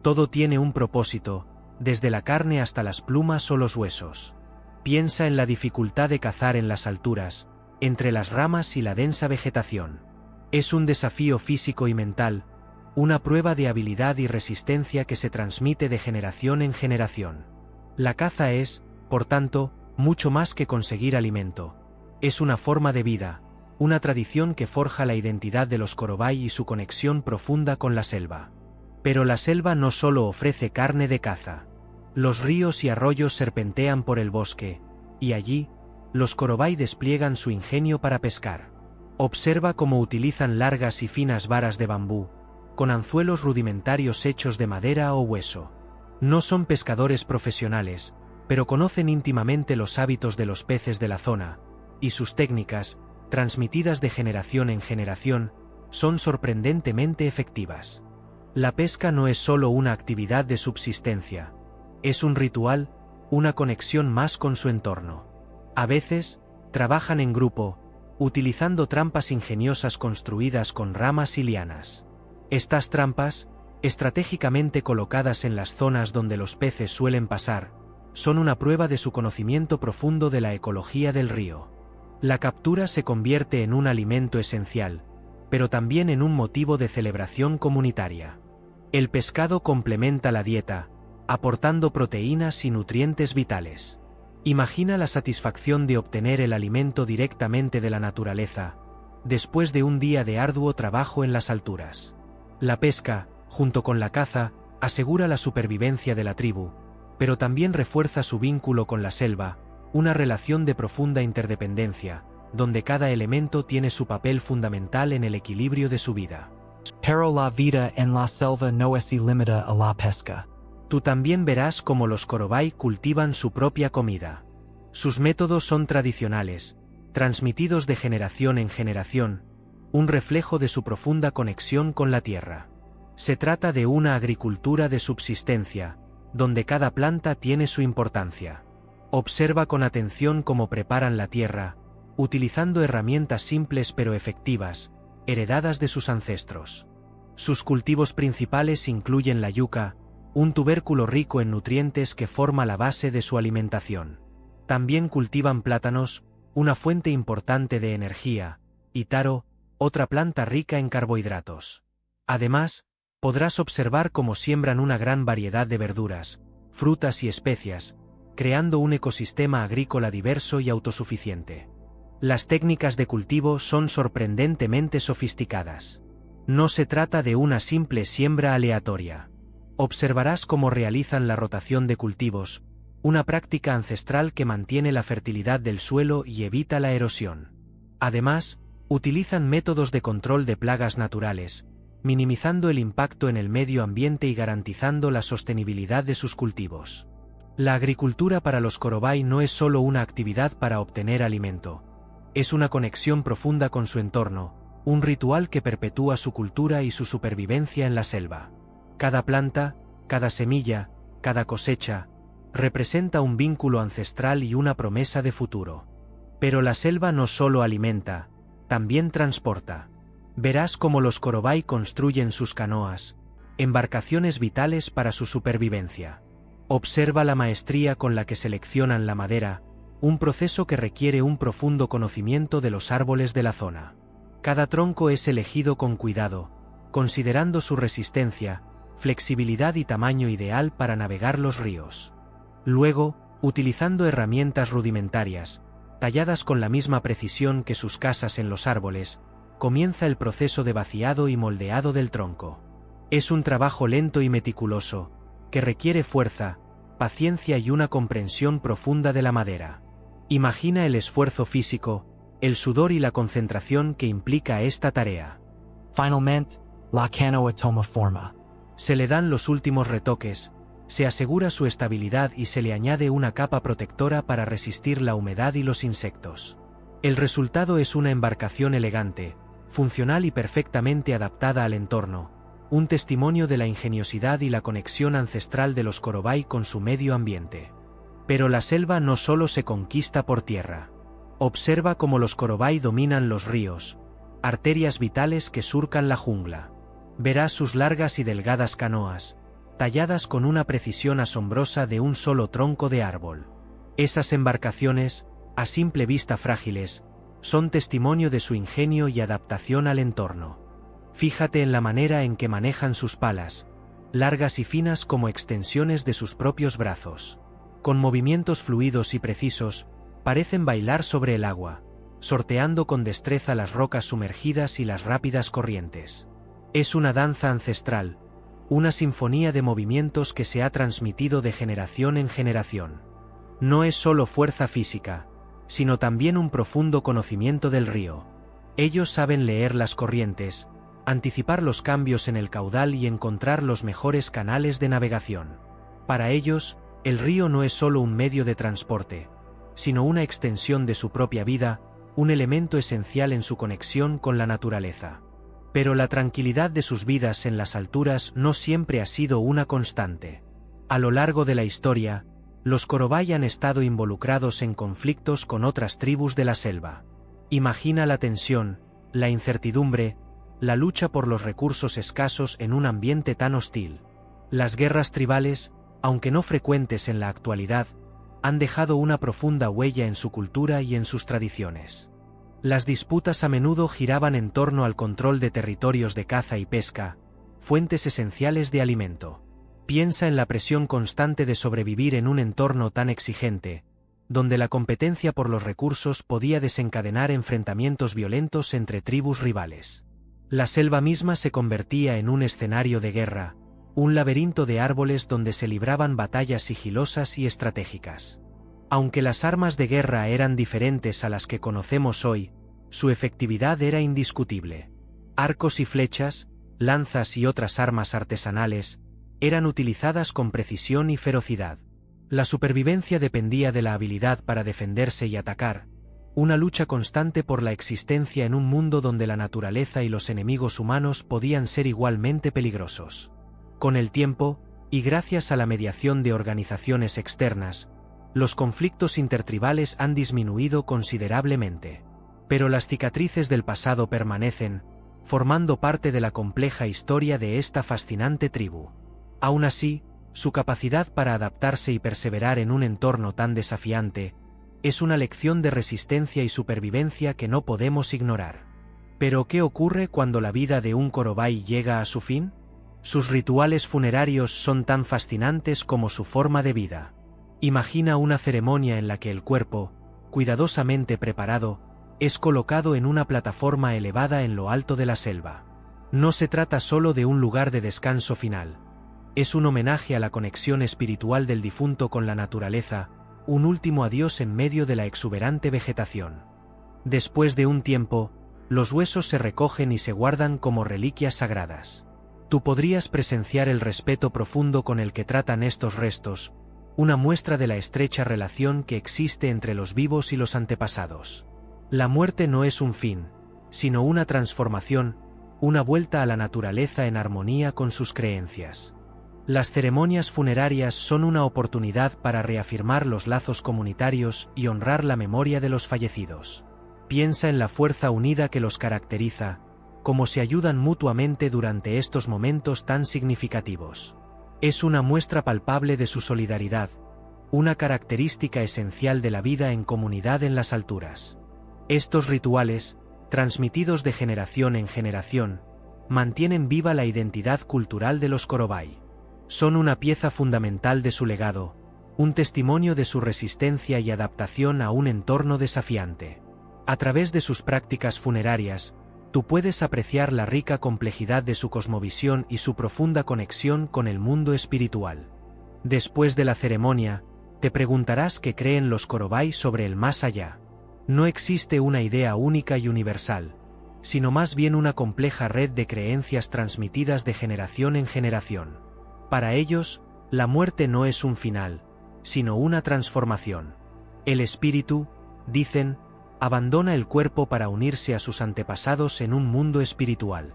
Todo tiene un propósito, desde la carne hasta las plumas o los huesos. Piensa en la dificultad de cazar en las alturas, entre las ramas y la densa vegetación. Es un desafío físico y mental, una prueba de habilidad y resistencia que se transmite de generación en generación. La caza es, por tanto, mucho más que conseguir alimento. Es una forma de vida, una tradición que forja la identidad de los Corobai y su conexión profunda con la selva. Pero la selva no solo ofrece carne de caza. Los ríos y arroyos serpentean por el bosque, y allí, los Corobai despliegan su ingenio para pescar. Observa cómo utilizan largas y finas varas de bambú, con anzuelos rudimentarios hechos de madera o hueso. No son pescadores profesionales, pero conocen íntimamente los hábitos de los peces de la zona, y sus técnicas, transmitidas de generación en generación, son sorprendentemente efectivas. La pesca no es solo una actividad de subsistencia, es un ritual, una conexión más con su entorno. A veces, trabajan en grupo, utilizando trampas ingeniosas construidas con ramas y lianas. Estas trampas, estratégicamente colocadas en las zonas donde los peces suelen pasar, son una prueba de su conocimiento profundo de la ecología del río. La captura se convierte en un alimento esencial, pero también en un motivo de celebración comunitaria. El pescado complementa la dieta, aportando proteínas y nutrientes vitales. Imagina la satisfacción de obtener el alimento directamente de la naturaleza, después de un día de arduo trabajo en las alturas. La pesca, junto con la caza, asegura la supervivencia de la tribu, pero también refuerza su vínculo con la selva, una relación de profunda interdependencia, donde cada elemento tiene su papel fundamental en el equilibrio de su vida. Pero la vida en la selva no es ilimitada a la pesca. Tú también verás cómo los Corobai cultivan su propia comida. Sus métodos son tradicionales, transmitidos de generación en generación, un reflejo de su profunda conexión con la tierra. Se trata de una agricultura de subsistencia, donde cada planta tiene su importancia. Observa con atención cómo preparan la tierra, utilizando herramientas simples pero efectivas, heredadas de sus ancestros. Sus cultivos principales incluyen la yuca, un tubérculo rico en nutrientes que forma la base de su alimentación. También cultivan plátanos, una fuente importante de energía, y taro, otra planta rica en carbohidratos. Además, podrás observar cómo siembran una gran variedad de verduras, frutas y especias, creando un ecosistema agrícola diverso y autosuficiente. Las técnicas de cultivo son sorprendentemente sofisticadas. No se trata de una simple siembra aleatoria. Observarás cómo realizan la rotación de cultivos, una práctica ancestral que mantiene la fertilidad del suelo y evita la erosión. Además, utilizan métodos de control de plagas naturales, minimizando el impacto en el medio ambiente y garantizando la sostenibilidad de sus cultivos. La agricultura para los Corobai no es solo una actividad para obtener alimento. Es una conexión profunda con su entorno, un ritual que perpetúa su cultura y su supervivencia en la selva. Cada planta, cada semilla, cada cosecha, representa un vínculo ancestral y una promesa de futuro. Pero la selva no solo alimenta, también transporta. Verás cómo los Korobái construyen sus canoas, embarcaciones vitales para su supervivencia. Observa la maestría con la que seleccionan la madera, un proceso que requiere un profundo conocimiento de los árboles de la zona. Cada tronco es elegido con cuidado, considerando su resistencia, flexibilidad y tamaño ideal para navegar los ríos. Luego, utilizando herramientas rudimentarias, talladas con la misma precisión que sus casas en los árboles, comienza el proceso de vaciado y moldeado del tronco. Es un trabajo lento y meticuloso, que requiere fuerza, paciencia y una comprensión profunda de la madera. Imagina el esfuerzo físico, el sudor y la concentración que implica esta tarea. Finalmente, la canoa toma forma. Se le dan los últimos retoques, se asegura su estabilidad y se le añade una capa protectora para resistir la humedad y los insectos. El resultado es una embarcación elegante, funcional y perfectamente adaptada al entorno, un testimonio de la ingeniosidad y la conexión ancestral de los Korobái con su medio ambiente. Pero la selva no solo se conquista por tierra. Observa cómo los Korobái dominan los ríos, arterias vitales que surcan la jungla. Verás sus largas y delgadas canoas, talladas con una precisión asombrosa de un solo tronco de árbol. Esas embarcaciones, a simple vista frágiles, son testimonio de su ingenio y adaptación al entorno. Fíjate en la manera en que manejan sus palas, largas y finas como extensiones de sus propios brazos. Con movimientos fluidos y precisos, parecen bailar sobre el agua, sorteando con destreza las rocas sumergidas y las rápidas corrientes. Es una danza ancestral, una sinfonía de movimientos que se ha transmitido de generación en generación. No es solo fuerza física, sino también un profundo conocimiento del río. Ellos saben leer las corrientes, anticipar los cambios en el caudal y encontrar los mejores canales de navegación. Para ellos, el río no es solo un medio de transporte, sino una extensión de su propia vida, un elemento esencial en su conexión con la naturaleza. Pero la tranquilidad de sus vidas en las alturas no siempre ha sido una constante. A lo largo de la historia, los Korobái han estado involucrados en conflictos con otras tribus de la selva. Imagina la tensión, la incertidumbre, la lucha por los recursos escasos en un ambiente tan hostil. Las guerras tribales, aunque no frecuentes en la actualidad, han dejado una profunda huella en su cultura y en sus tradiciones. Las disputas a menudo giraban en torno al control de territorios de caza y pesca, fuentes esenciales de alimento. Piensa en la presión constante de sobrevivir en un entorno tan exigente, donde la competencia por los recursos podía desencadenar enfrentamientos violentos entre tribus rivales. La selva misma se convertía en un escenario de guerra, un laberinto de árboles donde se libraban batallas sigilosas y estratégicas. Aunque las armas de guerra eran diferentes a las que conocemos hoy, su efectividad era indiscutible. Arcos y flechas, lanzas y otras armas artesanales, eran utilizadas con precisión y ferocidad. La supervivencia dependía de la habilidad para defenderse y atacar, una lucha constante por la existencia en un mundo donde la naturaleza y los enemigos humanos podían ser igualmente peligrosos. Con el tiempo, y gracias a la mediación de organizaciones externas, los conflictos intertribales han disminuido considerablemente. Pero las cicatrices del pasado permanecen, formando parte de la compleja historia de esta fascinante tribu. Aún así, su capacidad para adaptarse y perseverar en un entorno tan desafiante, es una lección de resistencia y supervivencia que no podemos ignorar. ¿Pero qué ocurre cuando la vida de un Korobái llega a su fin? Sus rituales funerarios son tan fascinantes como su forma de vida. Imagina una ceremonia en la que el cuerpo, cuidadosamente preparado, es colocado en una plataforma elevada en lo alto de la selva. No se trata solo de un lugar de descanso final. Es un homenaje a la conexión espiritual del difunto con la naturaleza, un último adiós en medio de la exuberante vegetación. Después de un tiempo, los huesos se recogen y se guardan como reliquias sagradas. Tú podrías presenciar el respeto profundo con el que tratan estos restos, una muestra de la estrecha relación que existe entre los vivos y los antepasados. La muerte no es un fin, sino una transformación, una vuelta a la naturaleza en armonía con sus creencias. Las ceremonias funerarias son una oportunidad para reafirmar los lazos comunitarios y honrar la memoria de los fallecidos. Piensa en la fuerza unida que los caracteriza, cómo se ayudan mutuamente durante estos momentos tan significativos. Es una muestra palpable de su solidaridad, una característica esencial de la vida en comunidad en las alturas. Estos rituales, transmitidos de generación en generación, mantienen viva la identidad cultural de los Korobái. Son una pieza fundamental de su legado, un testimonio de su resistencia y adaptación a un entorno desafiante. A través de sus prácticas funerarias, tú puedes apreciar la rica complejidad de su cosmovisión y su profunda conexión con el mundo espiritual. Después de la ceremonia, te preguntarás qué creen los Korobái sobre el más allá. No existe una idea única y universal, sino más bien una compleja red de creencias transmitidas de generación en generación. Para ellos, la muerte no es un final, sino una transformación. El espíritu, dicen, abandona el cuerpo para unirse a sus antepasados en un mundo espiritual.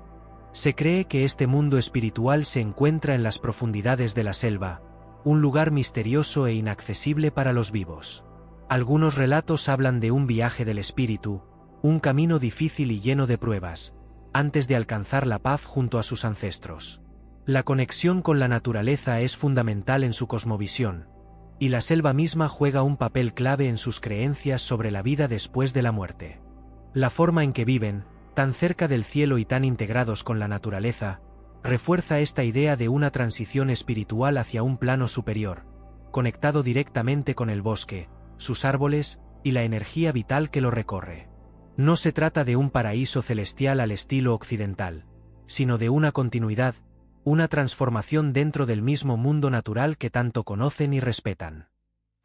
Se cree que este mundo espiritual se encuentra en las profundidades de la selva, un lugar misterioso e inaccesible para los vivos. Algunos relatos hablan de un viaje del espíritu, un camino difícil y lleno de pruebas, antes de alcanzar la paz junto a sus ancestros. La conexión con la naturaleza es fundamental en su cosmovisión, y la selva misma juega un papel clave en sus creencias sobre la vida después de la muerte. La forma en que viven, tan cerca del cielo y tan integrados con la naturaleza, refuerza esta idea de una transición espiritual hacia un plano superior, conectado directamente con el bosque, sus árboles y la energía vital que lo recorre. No se trata de un paraíso celestial al estilo occidental, sino de una continuidad, una transformación dentro del mismo mundo natural que tanto conocen y respetan.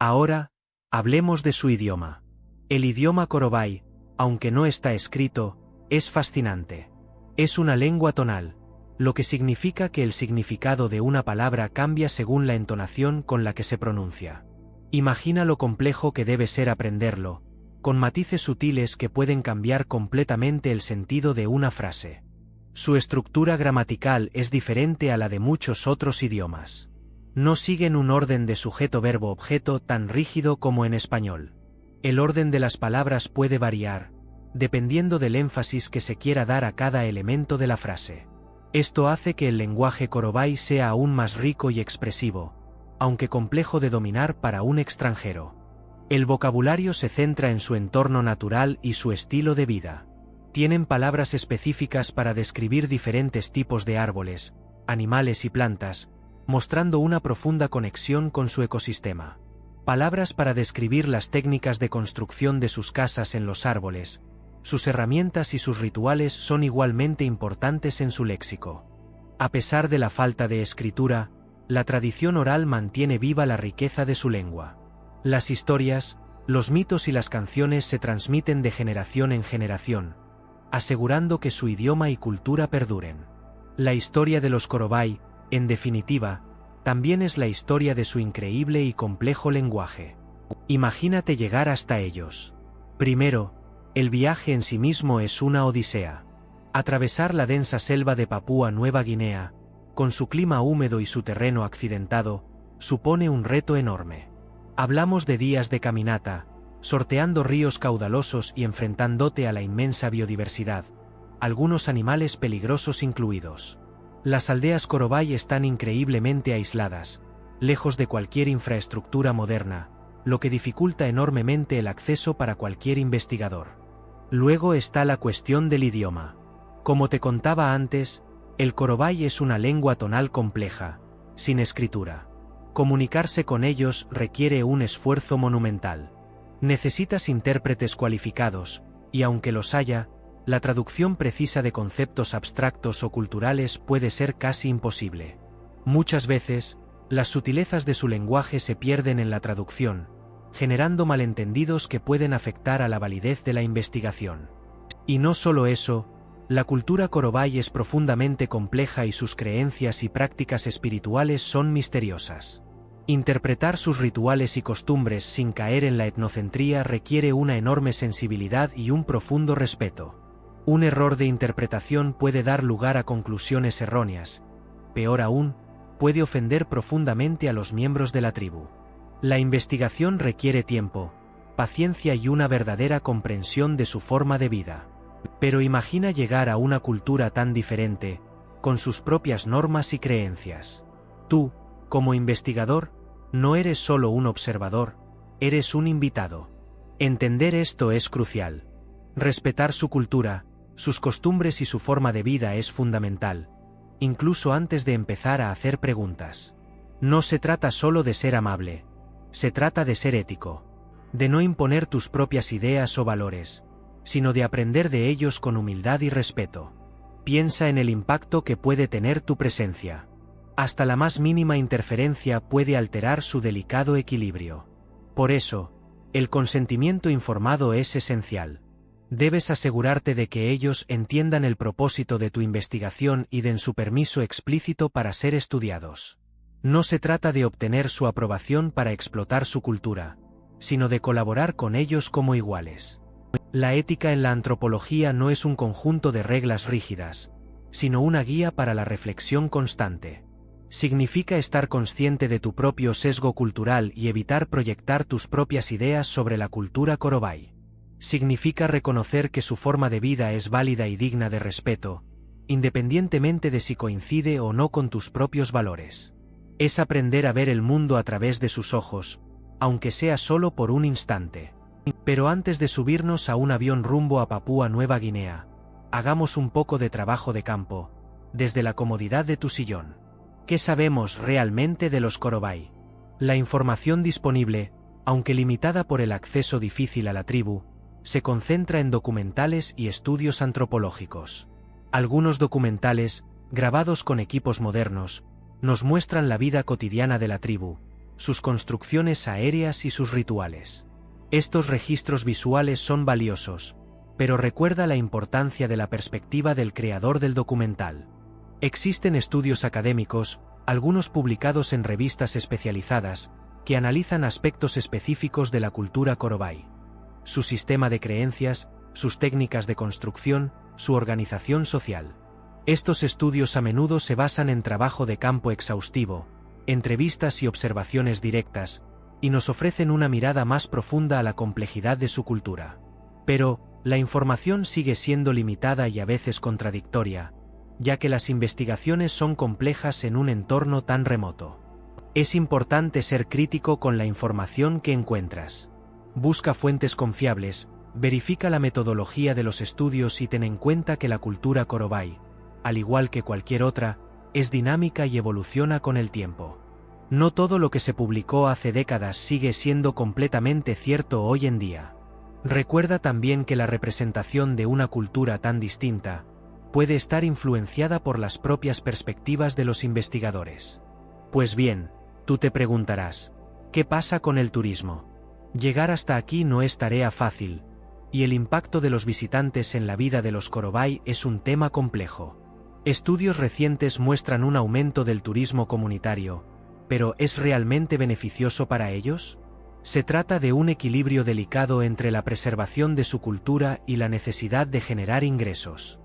Ahora, hablemos de su idioma. El idioma Korobái, aunque no está escrito, es fascinante. Es una lengua tonal, lo que significa que el significado de una palabra cambia según la entonación con la que se pronuncia. Imagina lo complejo que debe ser aprenderlo, con matices sutiles que pueden cambiar completamente el sentido de una frase. Su estructura gramatical es diferente a la de muchos otros idiomas. No siguen un orden de sujeto-verbo-objeto tan rígido como en español. El orden de las palabras puede variar, dependiendo del énfasis que se quiera dar a cada elemento de la frase. Esto hace que el lenguaje Korobái sea aún más rico y expresivo, aunque complejo de dominar para un extranjero. El vocabulario se centra en su entorno natural y su estilo de vida. Tienen palabras específicas para describir diferentes tipos de árboles, animales y plantas, mostrando una profunda conexión con su ecosistema. Palabras para describir las técnicas de construcción de sus casas en los árboles, sus herramientas y sus rituales son igualmente importantes en su léxico. A pesar de la falta de escritura, la tradición oral mantiene viva la riqueza de su lengua. Las historias, los mitos y las canciones se transmiten de generación en generación, asegurando que su idioma y cultura perduren. La historia de los Korobái, en definitiva, también es la historia de su increíble y complejo lenguaje. Imagínate llegar hasta ellos. Primero, el viaje en sí mismo es una odisea. Atravesar la densa selva de Papúa Nueva Guinea, con su clima húmedo y su terreno accidentado, supone un reto enorme. Hablamos de días de caminata, sorteando ríos caudalosos y enfrentándote a la inmensa biodiversidad, algunos animales peligrosos incluidos. Las aldeas Korobái están increíblemente aisladas, lejos de cualquier infraestructura moderna, lo que dificulta enormemente el acceso para cualquier investigador. Luego está la cuestión del idioma. Como te contaba antes, el Korobái es una lengua tonal compleja, sin escritura. Comunicarse con ellos requiere un esfuerzo monumental. Necesitas intérpretes cualificados, y aunque los haya, la traducción precisa de conceptos abstractos o culturales puede ser casi imposible. Muchas veces, las sutilezas de su lenguaje se pierden en la traducción, generando malentendidos que pueden afectar a la validez de la investigación. Y no solo eso, la cultura Korobái es profundamente compleja y sus creencias y prácticas espirituales son misteriosas. Interpretar sus rituales y costumbres sin caer en la etnocentría requiere una enorme sensibilidad y un profundo respeto. Un error de interpretación puede dar lugar a conclusiones erróneas. Peor aún, puede ofender profundamente a los miembros de la tribu. La investigación requiere tiempo, paciencia y una verdadera comprensión de su forma de vida. Pero imagina llegar a una cultura tan diferente, con sus propias normas y creencias. Tú, como investigador, no eres solo un observador, eres un invitado. Entender esto es crucial. Respetar su cultura, sus costumbres y su forma de vida es fundamental, incluso antes de empezar a hacer preguntas. No se trata solo de ser amable, se trata de ser ético, de no imponer tus propias ideas o valores, sino de aprender de ellos con humildad y respeto. Piensa en el impacto que puede tener tu presencia. Hasta la más mínima interferencia puede alterar su delicado equilibrio. Por eso, el consentimiento informado es esencial. Debes asegurarte de que ellos entiendan el propósito de tu investigación y den su permiso explícito para ser estudiados. No se trata de obtener su aprobación para explotar su cultura, sino de colaborar con ellos como iguales. La ética en la antropología no es un conjunto de reglas rígidas, sino una guía para la reflexión constante. Significa estar consciente de tu propio sesgo cultural y evitar proyectar tus propias ideas sobre la cultura Korobái. Significa reconocer que su forma de vida es válida y digna de respeto, independientemente de si coincide o no con tus propios valores. Es aprender a ver el mundo a través de sus ojos, aunque sea solo por un instante. Pero antes de subirnos a un avión rumbo a Papúa Nueva Guinea, hagamos un poco de trabajo de campo, desde la comodidad de tu sillón. ¿Qué sabemos realmente de los Korobái? La información disponible, aunque limitada por el acceso difícil a la tribu, se concentra en documentales y estudios antropológicos. Algunos documentales, grabados con equipos modernos, nos muestran la vida cotidiana de la tribu, sus construcciones aéreas y sus rituales. Estos registros visuales son valiosos, pero recuerda la importancia de la perspectiva del creador del documental. Existen estudios académicos, algunos publicados en revistas especializadas, que analizan aspectos específicos de la cultura Korobái. Su sistema de creencias, sus técnicas de construcción, su organización social. Estos estudios a menudo se basan en trabajo de campo exhaustivo, entrevistas y observaciones directas, y nos ofrecen una mirada más profunda a la complejidad de su cultura. Pero, la información sigue siendo limitada y a veces contradictoria, ya que las investigaciones son complejas en un entorno tan remoto. Es importante ser crítico con la información que encuentras. Busca fuentes confiables, verifica la metodología de los estudios y ten en cuenta que la cultura Korobái, al igual que cualquier otra, es dinámica y evoluciona con el tiempo. No todo lo que se publicó hace décadas sigue siendo completamente cierto hoy en día. Recuerda también que la representación de una cultura tan distinta puede estar influenciada por las propias perspectivas de los investigadores. Pues bien, tú te preguntarás, ¿qué pasa con el turismo? Llegar hasta aquí no es tarea fácil, y el impacto de los visitantes en la vida de los Korobái es un tema complejo. Estudios recientes muestran un aumento del turismo comunitario, pero ¿es realmente beneficioso para ellos? Se trata de un equilibrio delicado entre la preservación de su cultura y la necesidad de generar ingresos.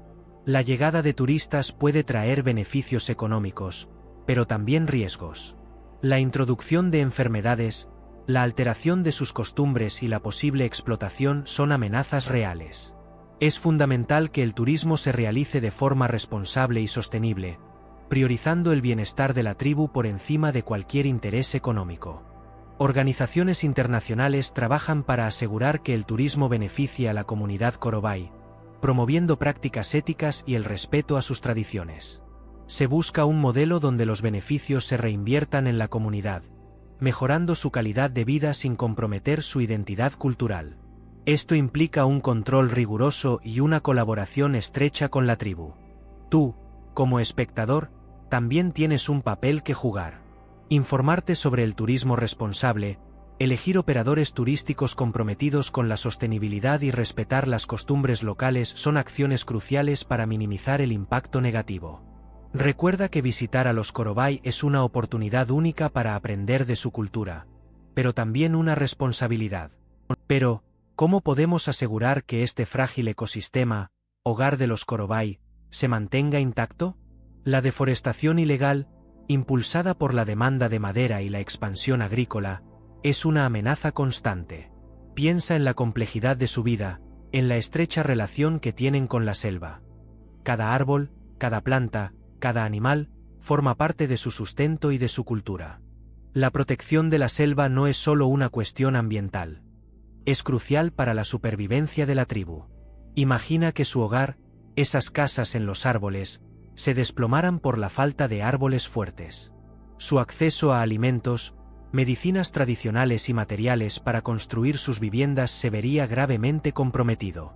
La llegada de turistas puede traer beneficios económicos, pero también riesgos. La introducción de enfermedades, la alteración de sus costumbres y la posible explotación son amenazas reales. Es fundamental que el turismo se realice de forma responsable y sostenible, priorizando el bienestar de la tribu por encima de cualquier interés económico. Organizaciones internacionales trabajan para asegurar que el turismo beneficie a la comunidad Korobái, promoviendo prácticas éticas y el respeto a sus tradiciones. Se busca un modelo donde los beneficios se reinviertan en la comunidad, mejorando su calidad de vida sin comprometer su identidad cultural. Esto implica un control riguroso y una colaboración estrecha con la tribu. Tú, como espectador, también tienes un papel que jugar. Informarte sobre el turismo responsable, elegir operadores turísticos comprometidos con la sostenibilidad y respetar las costumbres locales son acciones cruciales para minimizar el impacto negativo. Recuerda que visitar a los Korobái es una oportunidad única para aprender de su cultura, pero también una responsabilidad. Pero, ¿cómo podemos asegurar que este frágil ecosistema, hogar de los Korobái, se mantenga intacto? La deforestación ilegal, impulsada por la demanda de madera y la expansión agrícola, es una amenaza constante. Piensa en la complejidad de su vida, en la estrecha relación que tienen con la selva. Cada árbol, cada planta, cada animal, forma parte de su sustento y de su cultura. La protección de la selva no es solo una cuestión ambiental. Es crucial para la supervivencia de la tribu. Imagina que su hogar, esas casas en los árboles, se desplomaran por la falta de árboles fuertes. Su acceso a alimentos, medicinas tradicionales y materiales para construir sus viviendas se vería gravemente comprometido.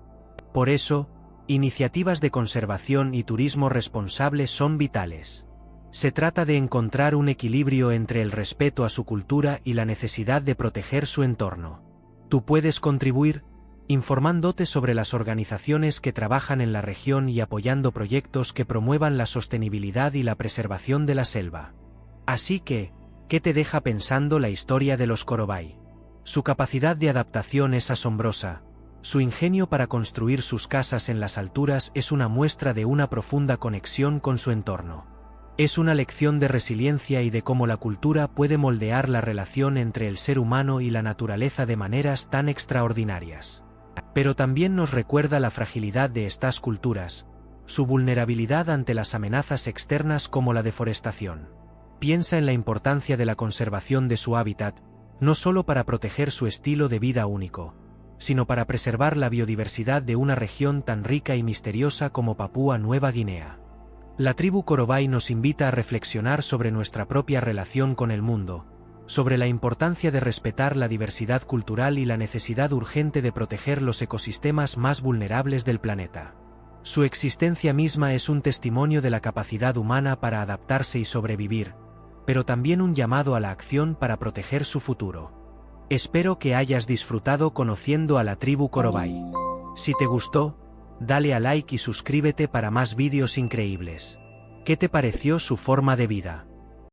Por eso, iniciativas de conservación y turismo responsable son vitales. Se trata de encontrar un equilibrio entre el respeto a su cultura y la necesidad de proteger su entorno. Tú puedes contribuir, informándote sobre las organizaciones que trabajan en la región y apoyando proyectos que promuevan la sostenibilidad y la preservación de la selva. Así que, ¿qué te deja pensando la historia de los Korobái? Su capacidad de adaptación es asombrosa. Su ingenio para construir sus casas en las alturas es una muestra de una profunda conexión con su entorno. Es una lección de resiliencia y de cómo la cultura puede moldear la relación entre el ser humano y la naturaleza de maneras tan extraordinarias. Pero también nos recuerda la fragilidad de estas culturas, su vulnerabilidad ante las amenazas externas como la deforestación. Piensa en la importancia de la conservación de su hábitat, no solo para proteger su estilo de vida único, sino para preservar la biodiversidad de una región tan rica y misteriosa como Papúa Nueva Guinea. La tribu Korobái nos invita a reflexionar sobre nuestra propia relación con el mundo, sobre la importancia de respetar la diversidad cultural y la necesidad urgente de proteger los ecosistemas más vulnerables del planeta. Su existencia misma es un testimonio de la capacidad humana para adaptarse y sobrevivir, pero también un llamado a la acción para proteger su futuro. Espero que hayas disfrutado conociendo a la tribu Korobái. Si te gustó, dale a like y suscríbete para más vídeos increíbles. ¿Qué te pareció su forma de vida?